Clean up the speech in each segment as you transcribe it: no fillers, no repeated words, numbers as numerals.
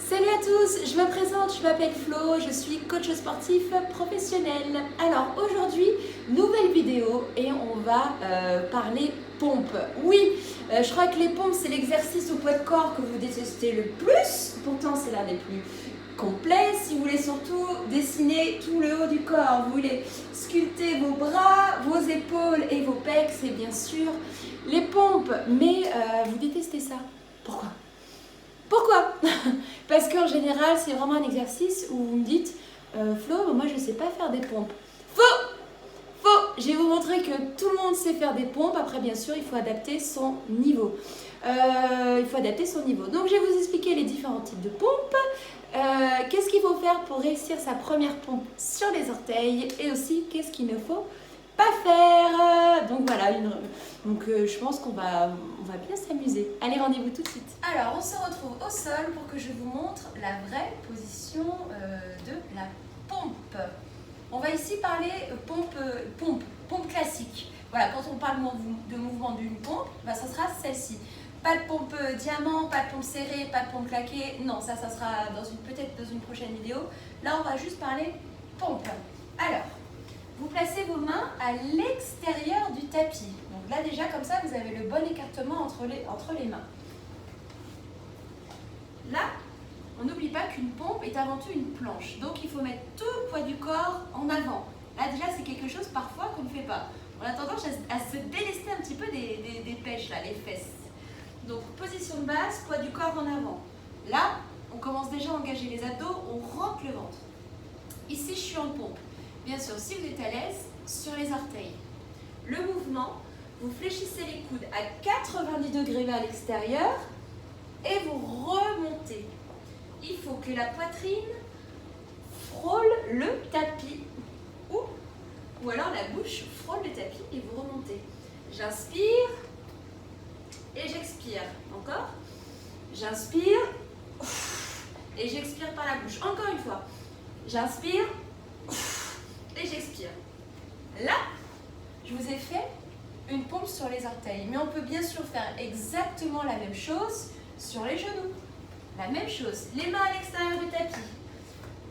Salut à tous, je me présente, je m'appelle Flo, je suis coach sportif professionnel. Alors aujourd'hui, nouvelle vidéo et on va parler pompe. Oui, je crois que les pompes c'est l'exercice au poids de corps que vous détestez le plus, pourtant c'est l'un des plus complets. Si vous voulez surtout dessiner tout le haut du corps, vous voulez sculpter vos bras, vos épaules et vos pecs, c'est bien sûr les pompes. Mais vous détestez ça. Pourquoi ? Parce qu'en général, c'est vraiment un exercice où vous me dites Flo, moi je ne sais pas faire des pompes. Faux. Je vais vous montrer que tout le monde sait faire des pompes. Après, bien sûr, il faut adapter son niveau. Donc, je vais vous expliquer les différents types de pompes. Qu'est-ce qu'il faut faire pour réussir sa première pompe sur les orteils et aussi qu'est-ce qu'il ne faut pas faire. Donc voilà, je pense qu'on va bien s'amuser. Allez, rendez-vous tout de suite. Alors, on se retrouve au sol pour que je vous montre la vraie position de la pompe. On va ici parler pompe classique. Voilà, quand on parle de mouvement d'une pompe, ça sera celle-ci. Pas de pompe diamant, pas de pompe serrée, pas de pompe claquée. Non, ça sera peut-être dans une prochaine vidéo. Là, on va juste parler pompe. Alors, vous placez vos mains à l'extérieur du tapis. Donc là, déjà, comme ça, vous avez le bon écartement entre les mains. Là, on n'oublie pas qu'une pompe est avant tout une planche. Donc, il faut mettre tout le poids du corps en avant. Là, déjà, c'est quelque chose parfois qu'on ne fait pas. On a tendance à se délester un petit peu des pêches, là, les fesses. Donc, position de base, poids du corps en avant. Là, on commence déjà à engager les abdos, on rentre le ventre. Ici, je suis en pompe. Bien sûr, si vous êtes à l'aise, sur les orteils. Le mouvement, vous fléchissez les coudes à 90 degrés vers l'extérieur et vous remontez. Il faut que la poitrine frôle le tapis ou alors la bouche frôle le tapis et vous remontez. J'inspire et j'expire. Encore. J'inspire et j'expire par la bouche. Encore une fois. J'inspire et j'expire. Là, je vous ai fait une pompe sur les orteils. Mais on peut bien sûr faire exactement la même chose sur les genoux. La même chose. Les mains à l'extérieur du tapis.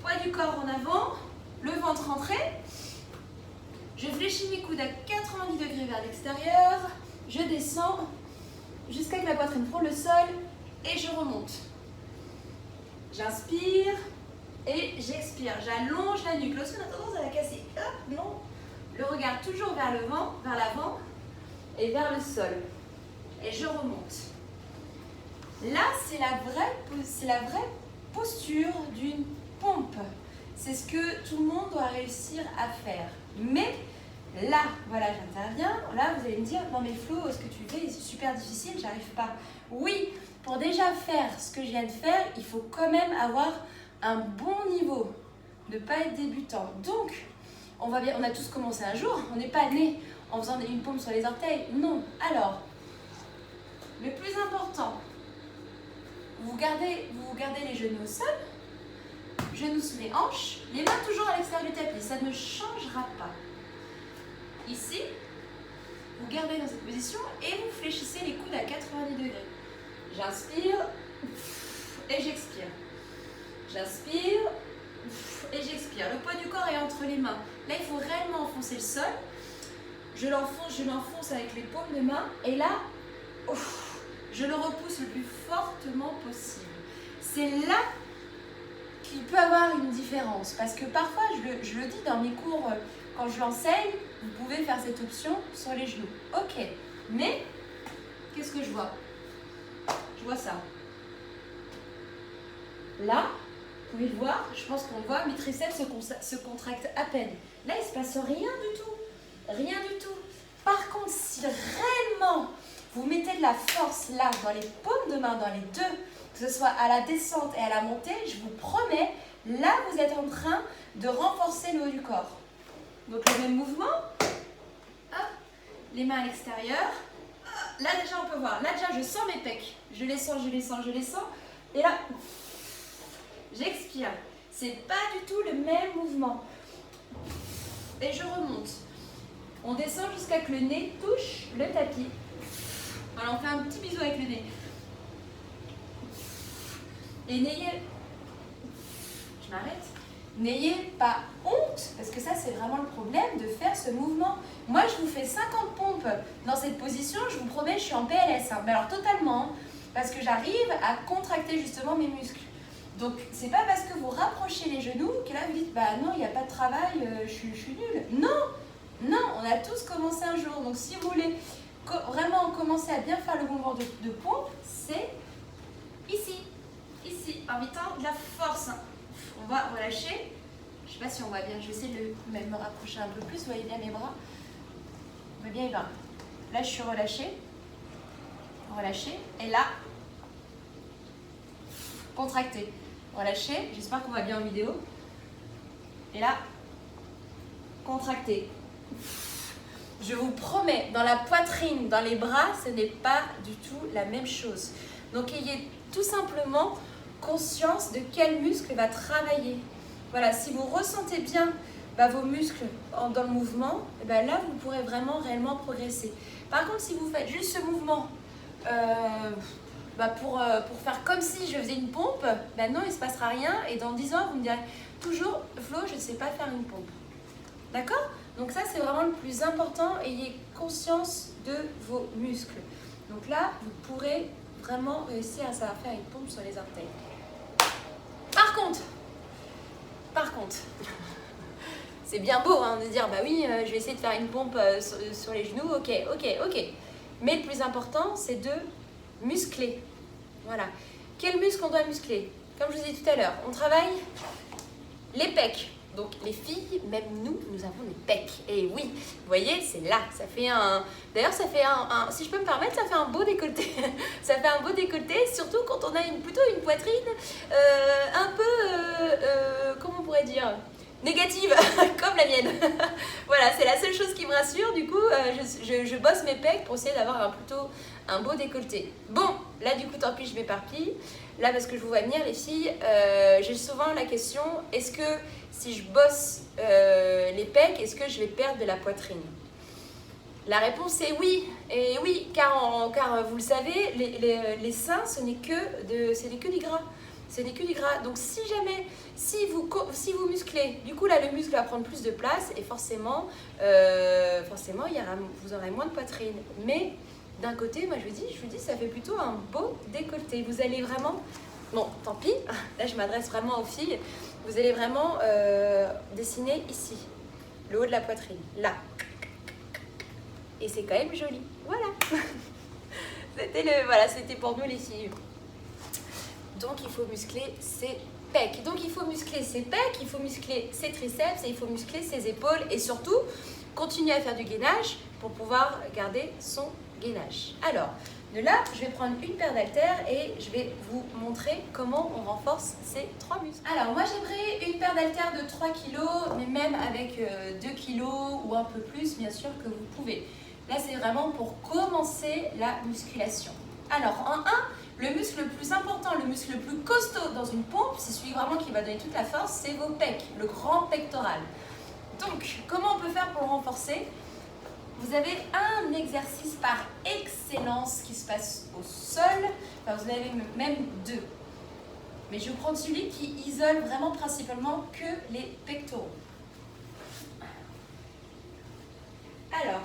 Poids du corps en avant. Le ventre rentré. Je fléchis mes coudes à 90 degrés vers l'extérieur. Je descends jusqu'à ce que la poitrine frôle le sol. Et je remonte. J'inspire. Et j'expire, j'allonge la nuque. Lorsqu'on a tendance à la casser, hop, non. Le regard toujours vers l'avant et vers le sol. Et je remonte. Là, c'est la vraie posture d'une pompe. C'est ce que tout le monde doit réussir à faire. Mais là, voilà, j'interviens. Là, vous allez me dire, non mais Flo, ce que tu fais, c'est super difficile, j'arrive pas. Oui, pour déjà faire ce que je viens de faire, il faut quand même avoir un bon niveau, ne pas être débutant. Donc, on a tous commencé un jour, on n'est pas né en faisant une pompe sur les orteils, non. Alors, le plus important, vous gardez les genoux au sol, genoux sous les hanches, les mains toujours à l'extérieur du tapis, ça ne changera pas. Ici, vous gardez dans cette position et vous fléchissez les coudes à 90 degrés. J'inspire et j'expire. J'inspire et j'expire. Le poids du corps est entre les mains. Là, il faut réellement enfoncer le sol. Je l'enfonce avec les paumes de main. Et là, je le repousse le plus fortement possible. C'est là qu'il peut avoir une différence. Parce que parfois, je le dis dans mes cours, quand je l'enseigne, vous pouvez faire cette option sur les genoux. Ok. Mais, qu'est-ce que je vois ? Je vois ça. Là, vous pouvez le voir, je pense qu'on le voit, mes triceps se contractent à peine. Là, il ne se passe rien du tout. Rien du tout. Par contre, si réellement vous mettez de la force là, dans les paumes de main, dans les deux, que ce soit à la descente et à la montée, je vous promets, là, vous êtes en train de renforcer le haut du corps. Donc, le même mouvement. Hop, les mains à l'extérieur. Là, déjà, on peut voir. Là, déjà, je sens mes pecs. Je les sens. Et là, j'expire. C'est pas du tout le même mouvement. Et je remonte. On descend jusqu'à ce que le nez touche le tapis. Alors on fait un petit bisou avec le nez. Et n'ayez m'arrête. N'ayez pas honte, parce que ça c'est vraiment le problème de faire ce mouvement. Moi je vous fais 50 pompes dans cette position, je vous promets, je suis en PLS. Hein. Mais alors totalement, hein, parce que j'arrive à contracter justement mes muscles. Donc c'est pas parce que vous rapprochez les genoux que là vous dites bah non, il n'y a pas de travail, je suis nulle. Non, non, on a tous commencé un jour. Donc si vous voulez vraiment commencer à bien faire le mouvement de pompe, c'est ici, en mettant de la force. On va relâcher. Je ne sais pas si on voit bien, je vais essayer de me rapprocher un peu plus. Vous voyez bien mes bras? On voit bien les bras. Là, je suis relâchée. Relâchée. Et là, contractée. Relâchée. J'espère qu'on voit bien en vidéo. Et là, contractée. Je vous promets, dans la poitrine, dans les bras, ce n'est pas du tout la même chose. Donc, ayez tout simplement conscience de quel muscle va travailler. Voilà, si vous ressentez bien vos muscles dans le mouvement, et là, vous pourrez vraiment réellement progresser. Par contre, si vous faites juste ce mouvement pour faire comme si je faisais une pompe, non, il ne se passera rien. Et dans 10 ans, vous me direz toujours, Flo, je ne sais pas faire une pompe. D'accord? Donc ça, c'est vraiment le plus important. Ayez conscience de vos muscles. Donc là, vous pourrez vraiment réussir à savoir faire une pompe sur les orteils. Par contre, c'est bien beau hein, de dire, bah oui, je vais essayer de faire une pompe sur les genoux, ok. Mais le plus important, c'est de muscler. Voilà. Quel muscle on doit muscler? Comme je vous ai dit tout à l'heure, on travaille les pecs. Donc les filles, même nous avons des pecs. Et oui, vous voyez, c'est là. Ça fait un... D'ailleurs, ça fait si je peux me permettre, ça fait un beau décolleté. Ça fait un beau décolleté, surtout quand on a plutôt une poitrine un peu, comment on pourrait dire, négative, comme la mienne. Voilà, c'est la seule chose qui me rassure. Du coup, je bosse mes pecs pour essayer d'avoir plutôt un beau décolleté. Bon, là du coup, tant pis, je m'éparpille. Là, parce que je vous vois venir, les filles, j'ai souvent la question, est-ce que si je bosse les pecs, est-ce que je vais perdre de la poitrine? La réponse est oui. Et oui, car vous le savez, les seins, ce n'est que du gras. Ce n'est que du gras. Donc si jamais, si vous musclez, du coup là le muscle va prendre plus de place et forcément vous aurez moins de poitrine. Mais d'un côté, moi je vous dis, ça fait plutôt un beau décolleté. Vous allez vraiment, bon tant pis, là je m'adresse vraiment aux filles, vous allez vraiment dessiner ici, le haut de la poitrine, là. Et c'est quand même joli, voilà. C'était pour nous les filles. Donc il faut muscler ses pecs. Donc il faut muscler ses pecs, il faut muscler ses triceps et il faut muscler ses épaules et surtout continuer à faire du gainage pour pouvoir garder son gainage. Alors de là, je vais prendre une paire d'haltères et je vais vous montrer comment on renforce ces 3 muscles. Alors moi j'aimerais une paire d'haltères de 3 kg, mais même avec 2 kg ou un peu plus, bien sûr que vous pouvez. Là c'est vraiment pour commencer la musculation. Alors en 1, le muscle le plus important, le muscle le plus costaud dans une pompe, c'est celui vraiment qui va donner toute la force, c'est vos pecs, le grand pectoral. Donc, comment on peut faire pour le renforcer? Vous avez un exercice par excellence qui se passe au sol, enfin, vous en avez même 2. Mais je vais prendre celui qui isole vraiment principalement que les pectoraux. Alors,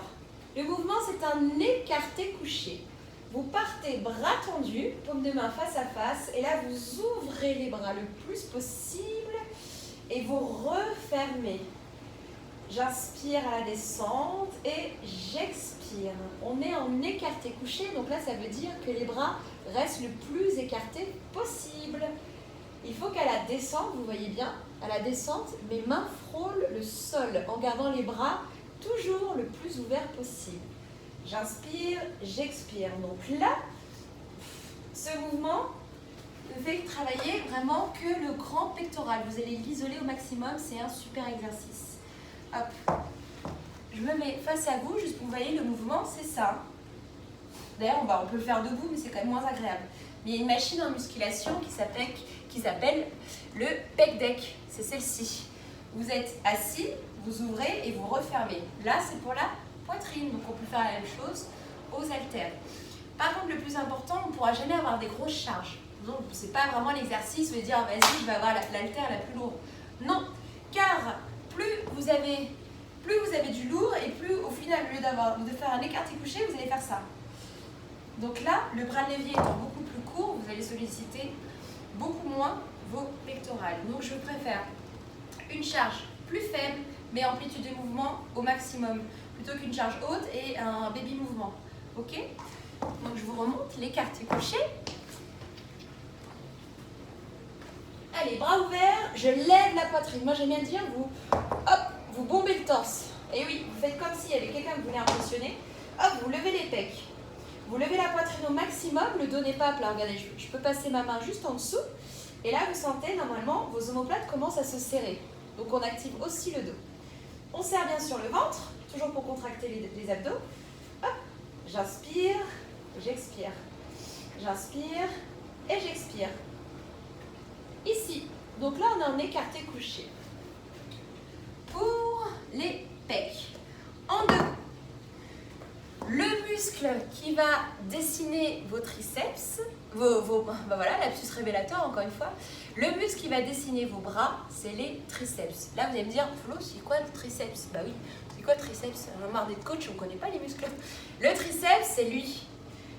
le mouvement c'est un écarté couché. Vous partez bras tendus, paume de main face à face, et là vous ouvrez les bras le plus possible et vous refermez. J'inspire à la descente et j'expire. On est en écarté couché, donc là ça veut dire que les bras restent le plus écartés possible. Il faut qu'à la descente, vous voyez bien, à la descente, mes mains frôlent le sol en gardant les bras toujours le plus ouverts possible. J'inspire, j'expire. Donc là, ce mouvement ne fait travailler vraiment que le grand pectoral. Vous allez l'isoler au maximum, c'est un super exercice. Hop. Je me mets face à vous, juste pour que vous voyez le mouvement, c'est ça. D'ailleurs, on peut le faire debout, mais c'est quand même moins agréable. Mais il y a une machine en musculation qui s'appelle le pec deck. C'est celle-ci. Vous êtes assis, vous ouvrez et vous refermez. Là, c'est pour la poitrine, donc on peut faire la même chose aux haltères. Par contre, le plus important, on ne pourra jamais avoir des grosses charges. Donc, ce n'est pas vraiment l'exercice de dire vas-y, je vais avoir l'haltère la plus lourde. Non, car plus vous avez du lourd et plus au final, au lieu de faire un écarté couché, vous allez faire ça. Donc là, le bras de levier étant beaucoup plus court, vous allez solliciter beaucoup moins vos pectorales. Donc je préfère une charge plus faible, mais amplitude de mouvement au maximum, plutôt qu'une charge haute et un baby mouvement. Ok? Donc je vous remonte l'écarté couché. Allez, bras ouverts, je lève la poitrine. Moi j'aime bien dire, vous bombez le torse. Et oui, vous faites comme s'il y avait quelqu'un que vous voulez impressionner. Hop, vous levez les pecs. Vous levez la poitrine au maximum, le dos n'est pas plat. Regardez, je peux passer ma main juste en dessous. Et là, vous sentez, normalement, vos omoplates commencent à se serrer. Donc, on active aussi le dos. On serre bien sûr le ventre, toujours pour contracter les abdos. Hop, j'inspire, j'expire. J'inspire et j'expire. Ici. Donc là, on est en écarté couché. Pour les pecs. En deux. Le muscle qui va dessiner vos triceps, voilà, lapsus révélateur encore une fois. Le muscle qui va dessiner vos bras, c'est les triceps. Là, vous allez me dire, Flo, c'est quoi le triceps? Bah oui, c'est quoi le triceps? On a marre d'être coach, on ne connaît pas les muscles. Le triceps, c'est lui.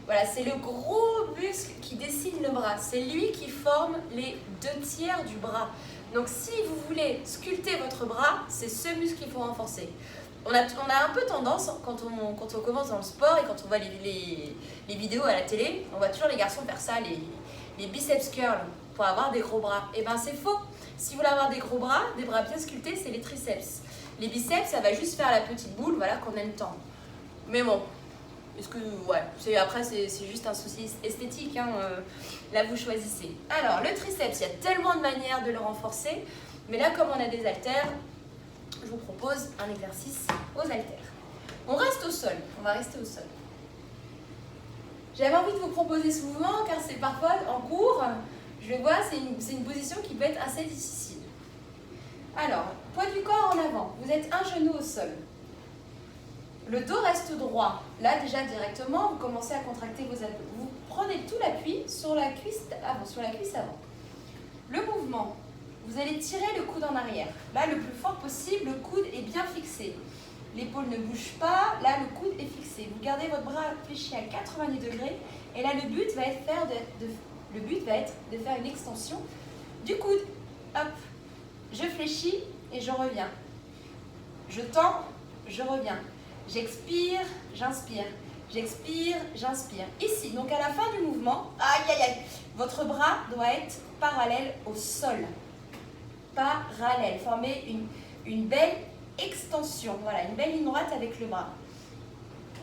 Voilà, c'est le gros muscle qui dessine le bras. C'est lui qui forme les 2/3 du bras. Donc, si vous voulez sculpter votre bras, c'est ce muscle qu'il faut renforcer. On a un peu tendance, quand on commence dans le sport et quand on voit les vidéos à la télé, on voit toujours les garçons faire ça, les biceps curls, pour avoir des gros bras. Et ben c'est faux. Si vous voulez avoir des gros bras, des bras bien sculptés, c'est les triceps. Les biceps, ça va juste faire la petite boule, voilà, qu'on aime tant. Mais bon, après c'est juste un souci esthétique, hein, là vous choisissez. Alors, le triceps, il y a tellement de manières de le renforcer, mais là, comme on a des haltères, je vous propose un exercice aux haltères. On reste au sol, on va rester au sol. J'avais envie de vous proposer ce mouvement car c'est parfois en cours, je le vois, c'est une position qui peut être assez difficile. Alors, poids du corps en avant, vous êtes un genou au sol. Le dos reste droit. Là déjà directement, vous commencez à contracter vos abdos. Vous prenez tout l'appui sur la cuisse avant. Le mouvement. Vous allez tirer le coude en arrière. Là, le plus fort possible, le coude est bien fixé. L'épaule ne bouge pas, là, le coude est fixé. Vous gardez votre bras fléchi à 90 degrés. Et là, le but va être de faire une extension du coude. Hop, je fléchis et je reviens. Je tends, je reviens. J'expire, j'inspire. J'expire, j'inspire. Ici, donc à la fin du mouvement, aïe aïe aïe, votre bras doit être parallèle au sol. Parallèle, former une belle extension, voilà, une belle ligne droite avec le bras.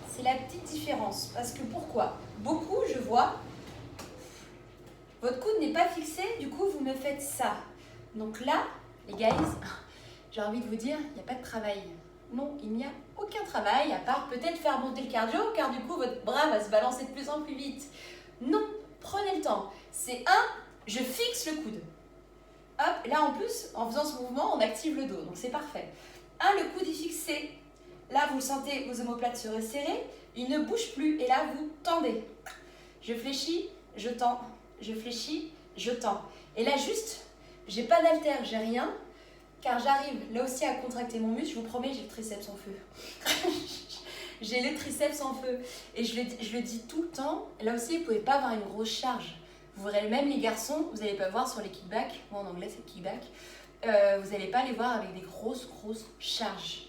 C'est la petite différence, parce que pourquoi? Beaucoup, je vois, votre coude n'est pas fixé, du coup vous me faites ça. Donc là, les guys, j'ai envie de vous dire, il n'y a pas de travail. Non, il n'y a aucun travail, à part peut-être faire monter le cardio, car du coup votre bras va se balancer de plus en plus vite. Non, prenez le temps. C'est je fixe le coude. Hop, là en plus, en faisant ce mouvement, on active le dos, donc c'est parfait. Le coude est fixé. Là, vous sentez vos omoplates se resserrer. Il ne bouge plus, et là, vous tendez. Je fléchis, je tends. Je fléchis, je tends. Et là, juste, j'ai pas d'haltère, j'ai rien, car j'arrive là aussi à contracter mon muscle. Je vous promets, j'ai le triceps en feu. J'ai le triceps en feu. Et je le dis tout le temps, là aussi, vous ne pouvez pas avoir une grosse charge. Vous verrez même les garçons, vous n'allez pas voir sur les kickbacks, moi en anglais c'est kickback, vous n'allez pas les voir avec des grosses charges.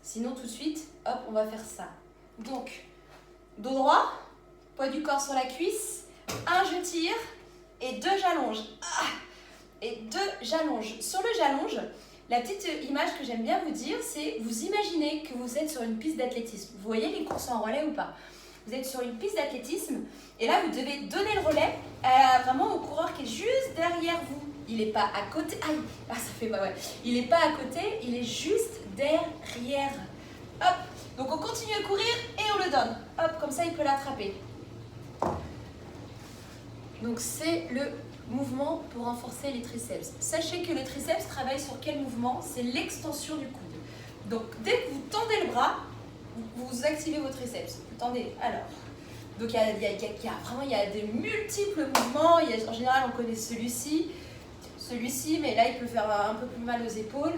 Sinon tout de suite, hop, on va faire ça. Donc, dos droit, poids du corps sur la cuisse, je tire et 2 j'allonge. Et 2 j'allonge. Sur le j'allonge, la petite image que j'aime bien vous dire, c'est vous imaginez que vous êtes sur une piste d'athlétisme. Vous voyez les courses en relais ou pas? Vous êtes sur une piste d'athlétisme et là, vous devez donner le relais vraiment au coureur qui est juste derrière vous. Il n'est pas à côté. Aïe, ça fait pas ouais. Il n'est pas à côté, il est juste derrière. Hop, donc on continue à courir et on le donne. Hop, comme ça, il peut l'attraper. Donc c'est le mouvement pour renforcer les triceps. Sachez que le triceps travaille sur quel mouvement? C'est l'extension du coude. Donc dès que vous tendez le bras, vous activez vos triceps. Vous tendez, alors, Donc il y a des multiples mouvements. En général, on connaît celui-ci, mais là, il peut faire un peu plus mal aux épaules.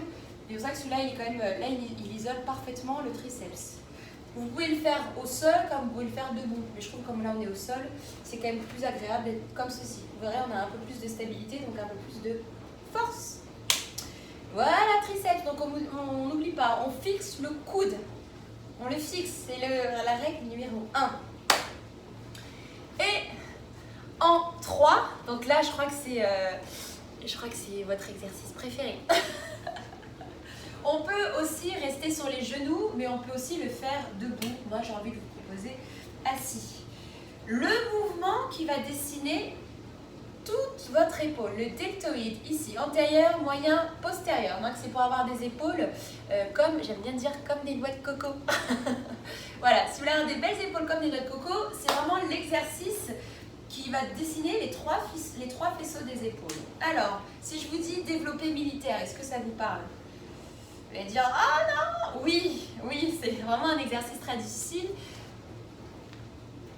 C'est pour ça que celui-là, il isole parfaitement le triceps. Vous pouvez le faire au sol comme vous pouvez le faire debout. Mais je trouve que comme là, on est au sol, c'est quand même plus agréable d'être comme ceci. Vous verrez, on a un peu plus de stabilité, donc un peu plus de force. Voilà, triceps. Donc on n'oublie pas, on fixe le coude. On le fixe, c'est la règle numéro 1. Et en 3, donc là je crois que c'est votre exercice préféré. On peut aussi rester sur les genoux, mais on peut aussi le faire debout. Moi j'ai envie de vous proposer assis. Le mouvement qui va dessiner toute votre épaule, le deltoïde, ici, antérieur, moyen, postérieur. Donc c'est pour avoir des épaules comme, j'aime bien dire, comme des noix de coco. Voilà, si vous voulez avoir des belles épaules comme des noix de coco, c'est vraiment l'exercice qui va dessiner les trois faisceaux des épaules. Alors, si je vous dis développé militaire, est-ce que ça vous parle? Vous allez dire, ah non, oui, c'est vraiment un exercice très difficile.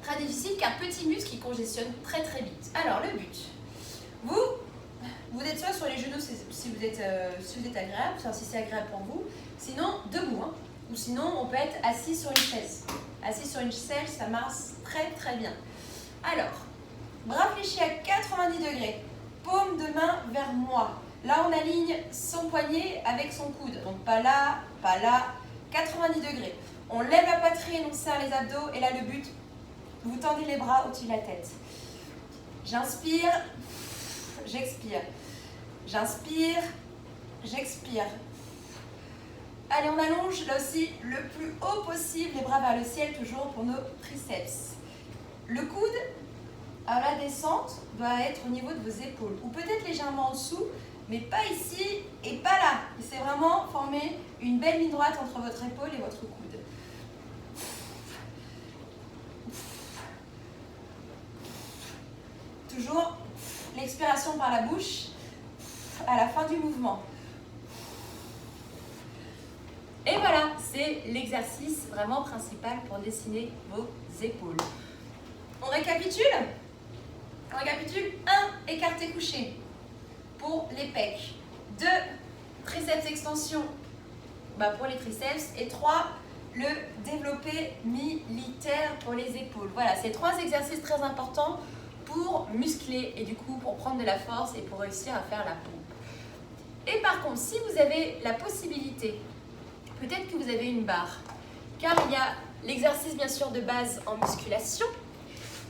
Très difficile car petit muscle qui congestionne très très vite. Alors, le but. Vous êtes soit sur les genoux si vous êtes agréable, si c'est agréable pour vous, sinon debout, hein. Ou sinon on peut être assis sur une chaise. Assis sur une chaise, ça marche très très bien. Alors, bras fléchis à 90 degrés, paume de main vers moi. Là on aligne son poignet avec son coude, donc pas là, 90 degrés. On lève la poitrine, on serre les abdos et là le but, vous tendez les bras au-dessus de la tête. J'inspire. J'expire. J'inspire. J'expire. Allez, on allonge là aussi le plus haut possible, les bras vers le ciel, toujours pour nos triceps. Le coude, à la descente, doit être au niveau de vos épaules, ou peut-être légèrement en dessous, mais pas ici et pas là. C'est vraiment former une belle ligne droite entre votre épaule et votre coude. Toujours l'expiration par la bouche à la fin du mouvement. Et voilà, c'est l'exercice vraiment principal pour dessiner vos épaules. On récapitule. 1, écarté couché pour les pecs. 2, triceps extension pour les triceps. Et 3, le développé militaire pour les épaules. Voilà, c'est 3 exercices très importants pour muscler et du coup pour prendre de la force et pour réussir à faire la pompe. Et par contre, si vous avez la possibilité, peut-être que vous avez une barre, car il y a l'exercice bien sûr de base en musculation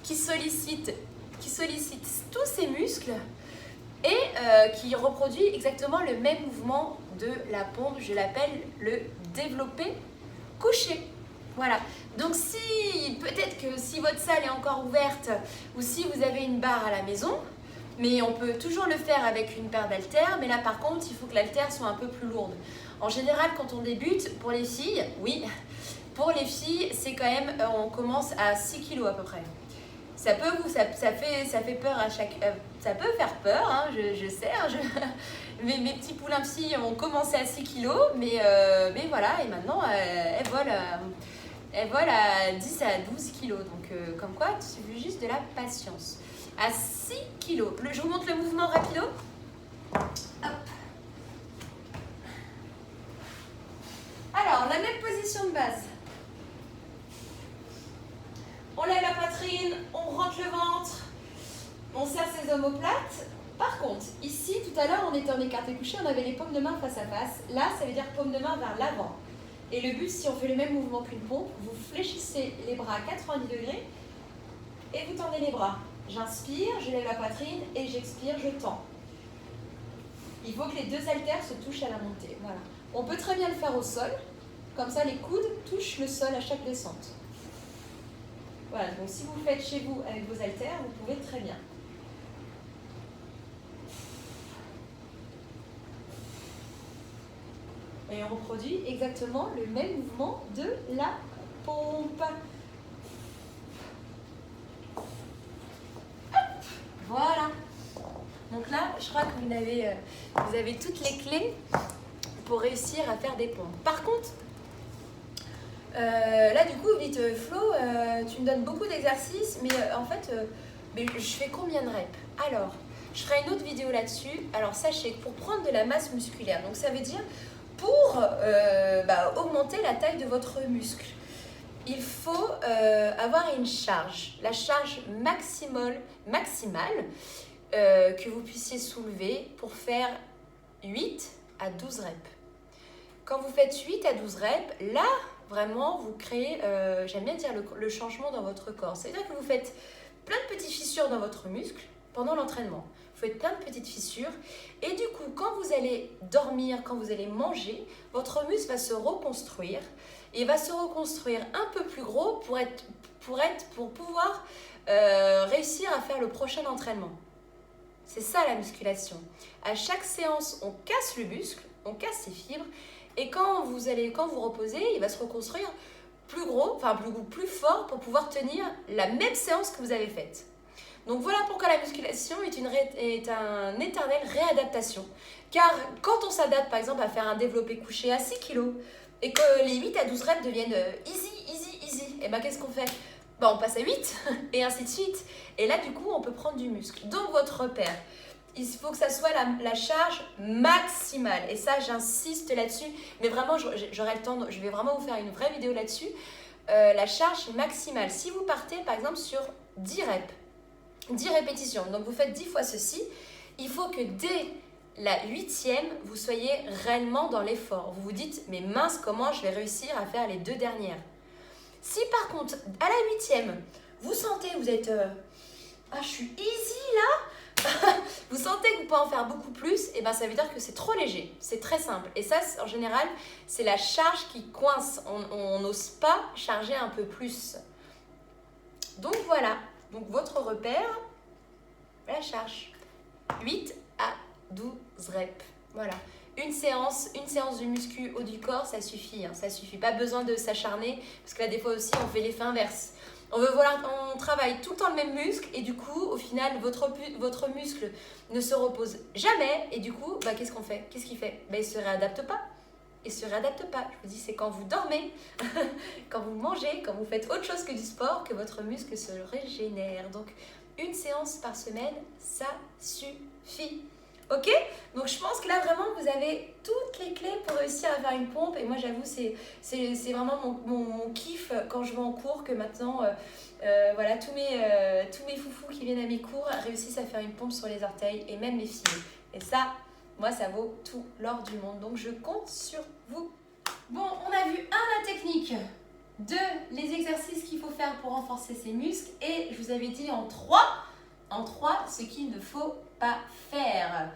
qui sollicite tous ces muscles et qui reproduit exactement le même mouvement de la pompe. Je l'appelle le développé couché. Voilà, donc peut-être que si votre salle est encore ouverte ou si vous avez une barre à la maison, mais on peut toujours le faire avec une paire d'haltères, mais là par contre il faut que l'haltère soit un peu plus lourde. En général quand on débute, pour les filles, c'est quand même, on commence à 6 kg à peu près. Ça fait peur à chaque... ça peut faire peur, hein, je sais, hein, mes petits poulains filles ont commencé à 6 kg, mais voilà, et maintenant elles volent à 10 à 12 kg, donc comme quoi, il suffit juste de la patience. À 6 kg, je vous montre le mouvement rapido. Hop. Alors, la même position de base. On lève la poitrine, on rentre le ventre, on serre ses omoplates. Par contre, ici, tout à l'heure, on était en écarté couché, on avait les paumes de main face à face. Là, ça veut dire paume de main vers l'avant. Et le but, si on fait le même mouvement qu'une pompe, vous fléchissez les bras à 90 degrés et vous tendez les bras. J'inspire, je lève la poitrine et j'expire, je tends. Il faut que les deux haltères se touchent à la montée. Voilà. On peut très bien le faire au sol, comme ça les coudes touchent le sol à chaque descente. Voilà, donc si vous le faites chez vous avec vos haltères, vous pouvez très bien. Et on reproduit exactement le même mouvement de la pompe. Hop, voilà. Donc là, je crois que vous avez toutes les clés pour réussir à faire des pompes. Par contre, Là, du coup, vous dites, Flo, tu me donnes beaucoup d'exercices, mais en fait, mais je fais combien de reps? Alors, je ferai une autre vidéo là-dessus. Alors, sachez que pour prendre de la masse musculaire, donc ça veut dire pour augmenter la taille de votre muscle, il faut avoir une charge, la charge maximale que vous puissiez soulever pour faire 8 à 12 reps. Quand vous faites 8 à 12 reps, là, vraiment, vous créez, j'aime bien dire, le changement dans votre corps. C'est-à-dire que vous faites plein de petites fissures dans votre muscle pendant l'entraînement. Vous faites plein de petites fissures. Et du coup, quand vous allez dormir, quand vous allez manger, votre muscle va se reconstruire. Et va se reconstruire un peu plus gros pour pouvoir réussir à faire le prochain entraînement. C'est ça la musculation. À chaque séance, on casse le muscle, on casse ses fibres. Et quand vous reposez, il va se reconstruire plus gros, enfin plus fort pour pouvoir tenir la même séance que vous avez faite. Donc voilà pourquoi la musculation est un éternel réadaptation. Car quand on s'adapte par exemple à faire un développé couché à 6 kg et que les 8 à 12 reps deviennent easy, et ben qu'est-ce qu'on fait? On passe à 8 et ainsi de suite. Et là du coup on peut prendre du muscle. Donc votre repère, il faut que ça soit la charge maximale. Et ça, j'insiste là-dessus. Mais vraiment, j'aurai le temps, je vais vraiment vous faire une vraie vidéo là-dessus. La charge maximale. Si vous partez, par exemple, sur 10 reps, 10 répétitions, donc vous faites 10 fois ceci, il faut que dès la 8e, vous soyez réellement dans l'effort. Vous vous dites, mais mince, comment je vais réussir à faire les 2 dernières? Si par contre, à la 8e, vous sentez, vous êtes... je suis easy là. Vous sentez que vous pouvez en faire beaucoup plus, et ben ça veut dire que c'est trop léger, c'est très simple. Et ça, en général, c'est la charge qui coince. On n'ose pas charger un peu plus. Donc voilà, donc votre repère, la charge. 8 à 12 reps. Voilà. Une séance de muscu haut du corps, ça suffit. Ça suffit. Pas besoin de s'acharner, parce que là, des fois aussi, on fait l'effet inverse. On travaille tout le temps le même muscle et du coup, au final, votre muscle ne se repose jamais et du coup, qu'est-ce qu'on fait? Qu'est-ce qu'il fait? Il ne se réadapte pas. Il ne se réadapte pas. Je vous dis, c'est quand vous dormez, quand vous mangez, quand vous faites autre chose que du sport, que votre muscle se régénère. Donc, une séance par semaine, ça suffit. Ok? Donc je pense que là vraiment vous avez toutes les clés pour réussir à faire une pompe. Et moi j'avoue c'est vraiment mon kiff quand je vais en cours que maintenant voilà, tous mes foufous qui viennent à mes cours réussissent à faire une pompe sur les orteils et même les filles. Et ça, moi ça vaut tout l'or du monde. Donc je compte sur vous. Bon, on a vu la technique, les exercices qu'il faut faire pour renforcer ses muscles et je vous avais dit en 3 ce qu'il ne faut pas faire.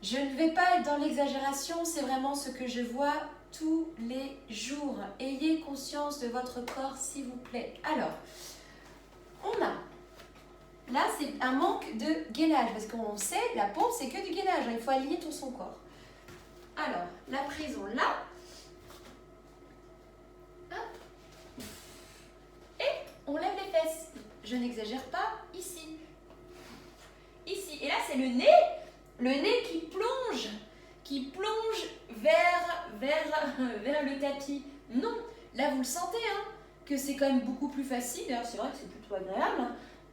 Je ne vais pas être dans l'exagération, c'est vraiment ce que je vois tous les jours. Ayez conscience de votre corps, s'il vous plaît. Alors, là, c'est un manque de gainage, parce qu'on sait, la pompe, c'est que du gainage, il faut aligner tout son corps. Alors, la prise, on l'a. Et on lève les fesses. Je n'exagère pas, ici. Et là, c'est le nez qui plonge vers le tapis. Non, là, vous le sentez, que c'est quand même beaucoup plus facile. D'ailleurs, c'est vrai que c'est plutôt agréable,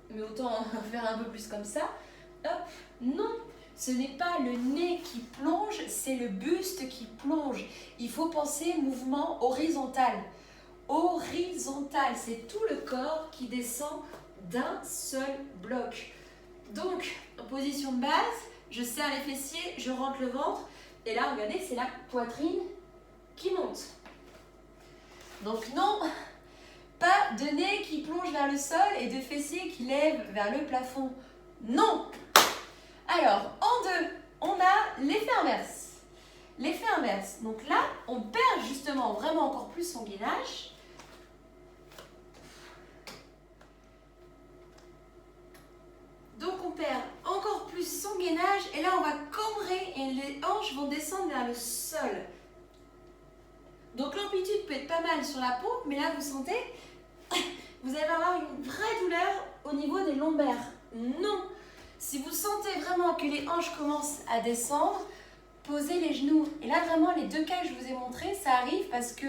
mais autant faire un peu plus comme ça. Hop, non, ce n'est pas le nez qui plonge, c'est le buste qui plonge. Il faut penser mouvement horizontal. Horizontal, c'est tout le corps qui descend d'un seul bloc. Donc, en position de base, je serre les fessiers, je rentre le ventre. Et là, regardez, c'est la poitrine qui monte. Donc non, pas de nez qui plonge vers le sol et de fessiers qui lèvent vers le plafond. Non. Alors, en 2, on a l'effet inverse. L'effet inverse. Donc là, on perd justement vraiment encore plus son gainage. Donc on perd encore plus son gainage et là on va cambrer et les hanches vont descendre vers le sol. Donc l'amplitude peut être pas mal sur la pompe, mais là vous sentez, vous allez avoir une vraie douleur au niveau des lombaires. Non, si vous sentez vraiment que les hanches commencent à descendre, posez les genoux. Et là vraiment les 2 cas que je vous ai montrés, ça arrive parce que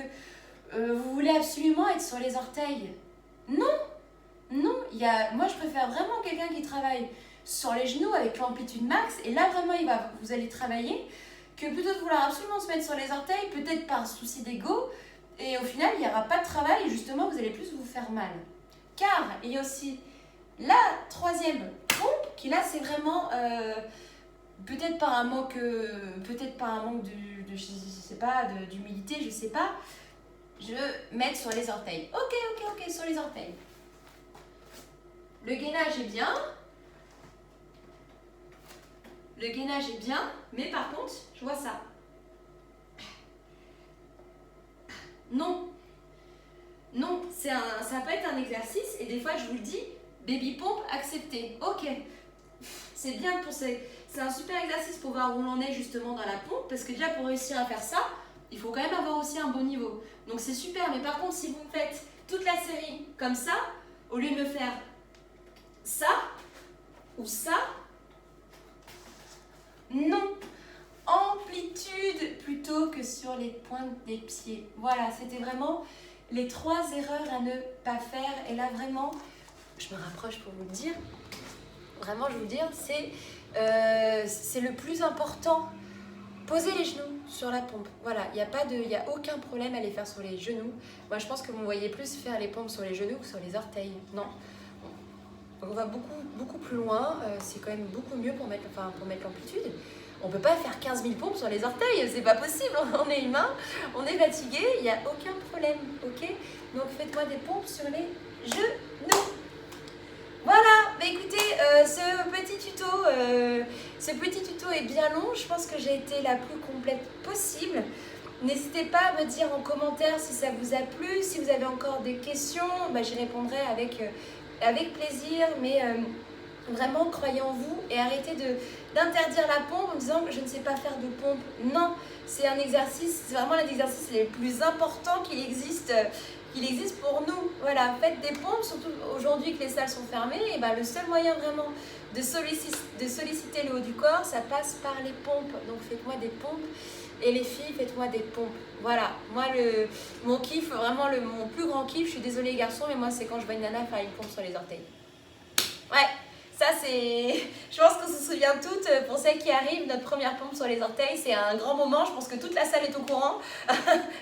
vous voulez absolument être sur les orteils. Non, non, moi je préfère vraiment quelqu'un qui travaille sur les genoux avec l'amplitude max, et là vraiment vous allez travailler, que plutôt de vouloir absolument se mettre sur les orteils, peut-être par souci d'ego, et au final il n'y aura pas de travail, et justement vous allez plus vous faire mal. Car il y a aussi la troisième pompe, qui là c'est vraiment, peut-être par un manque je sais pas, d'humilité, je sais pas, je vais mettre sur les orteils. Ok, sur les orteils. Le gainage est bien. Le gainage est bien, mais par contre, je vois ça. Non. Non, ça peut être un exercice, et des fois je vous le dis, baby pompe accepté. Ok. C'est bien c'est un super exercice pour voir où l'on est justement dans la pompe, parce que déjà pour réussir à faire ça, il faut quand même avoir aussi un bon niveau. Donc c'est super, mais par contre si vous faites toute la série comme ça, au lieu de me faire ça ou ça, non, amplitude plutôt que sur les pointes des pieds. Voilà, c'était vraiment les 3 erreurs à ne pas faire. Et là vraiment, je me rapproche pour vous le dire. Vraiment, je vais vous dire, c'est le plus important. Posez les genoux sur la pompe. Voilà, il n'y a aucun problème à les faire sur les genoux. Moi, je pense que vous me voyez plus faire les pompes sur les genoux que sur les orteils. Non. Donc, on va beaucoup plus loin. C'est quand même beaucoup mieux pour mettre l'amplitude. On ne peut pas faire 15 000 pompes sur les orteils. C'est pas possible. On est humain, on est fatigué. Il n'y a aucun problème. Ok ? Donc, faites-moi des pompes sur les genoux. Voilà, bah écoutez, ce petit tuto est bien long. Je pense que j'ai été la plus complète possible. N'hésitez pas à me dire en commentaire si ça vous a plu. Si vous avez encore des questions, bah, j'y répondrai avec plaisir. Mais vraiment, croyez en vous et arrêtez d'interdire la pompe en disant que je ne sais pas faire de pompe. Non, c'est un exercice, c'est vraiment l'un des exercices les plus importants qu'il existe pour nous. Voilà, faites des pompes, surtout aujourd'hui que les salles sont fermées, et ben le seul moyen vraiment de solliciter le haut du corps, ça passe par les pompes. Donc faites-moi des pompes, et les filles, faites-moi des pompes. Voilà, moi mon kiff, vraiment mon plus grand kiff, je suis désolée les garçons, mais moi c'est quand je vois une nana faire une pompe sur les orteils. Ouais, ça c'est... Je pense qu'on se souvient toutes, pour celles qui arrivent, notre première pompe sur les orteils, c'est un grand moment, je pense que toute la salle est au courant.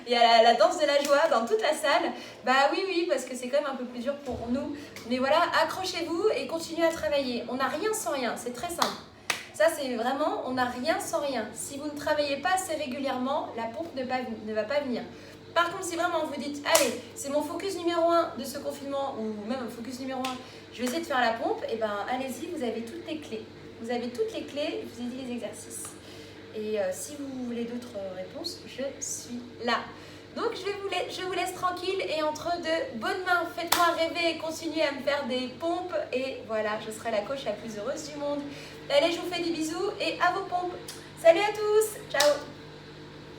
Il y a la danse de la joie dans toute la salle. Bah oui, parce que c'est quand même un peu plus dur pour nous. Mais voilà, accrochez-vous et continuez à travailler. On n'a rien sans rien, c'est très simple. Ça c'est vraiment, on n'a rien sans rien. Si vous ne travaillez pas assez régulièrement, la pompe ne va pas venir. Par contre, si vraiment vous dites, allez, c'est mon focus numéro 1 de ce confinement, ou même focus numéro 1, je vais essayer de faire la pompe, et ben allez-y, vous avez toutes les clés. Vous avez toutes les clés, je vous ai dit les exercices. Et si vous voulez d'autres réponses, je suis là. Donc je vous laisse tranquille, et entre de bonnes mains, faites-moi rêver et continuez à me faire des pompes. Et voilà, je serai la coach la plus heureuse du monde. Allez, je vous fais des bisous et à vos pompes. Salut à tous, ciao.